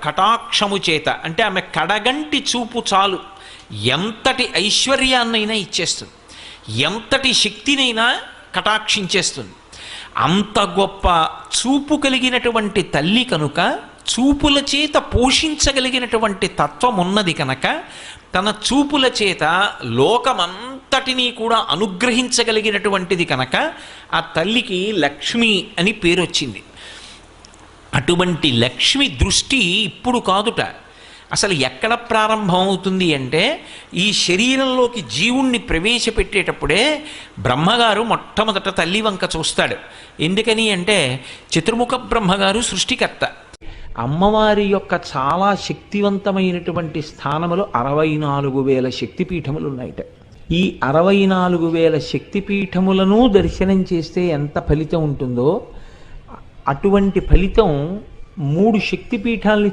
కటాక్షము చేత, అంటే ఆమె కడగంటి చూపు చాలు ఎంతటి ఐశ్వర్యాన్నైనా ఇచ్చేస్తుంది, ఎంతటి శక్తినైనా కటాక్షించేస్తుంది. అంత గొప్ప చూపు కలిగినటువంటి తల్లి కనుక, చూపుల చేత పోషించగలిగినటువంటి తత్వం ఉన్నది కనుక, తన చూపుల చేత లోకమంతటినీ కూడా అనుగ్రహించగలిగినటువంటిది కనుక ఆ తల్లికి లక్ష్మి అని పేరు వచ్చింది. అటువంటి లక్ష్మి దృష్టి ఇప్పుడు కాదుట. అసలు ఎక్కడ ప్రారంభం అవుతుంది అంటే, ఈ శరీరంలోకి జీవుణ్ణి ప్రవేశపెట్టేటప్పుడే బ్రహ్మగారు మొట్టమొదట తల్లి వంక చూస్తాడు. ఎందుకని అంటే, చతుర్ముఖ బ్రహ్మగారు సృష్టికర్త. అమ్మవారి యొక్క చాలా శక్తివంతమైనటువంటి స్థానములు 64,000 శక్తిపీఠములు ఉన్నాయిట. ఈ 64,000 శక్తిపీఠములను దర్శనం చేస్తే ఎంత ఫలితం ఉంటుందో, అటువంటి ఫలితం 3 శక్తిపీఠాలని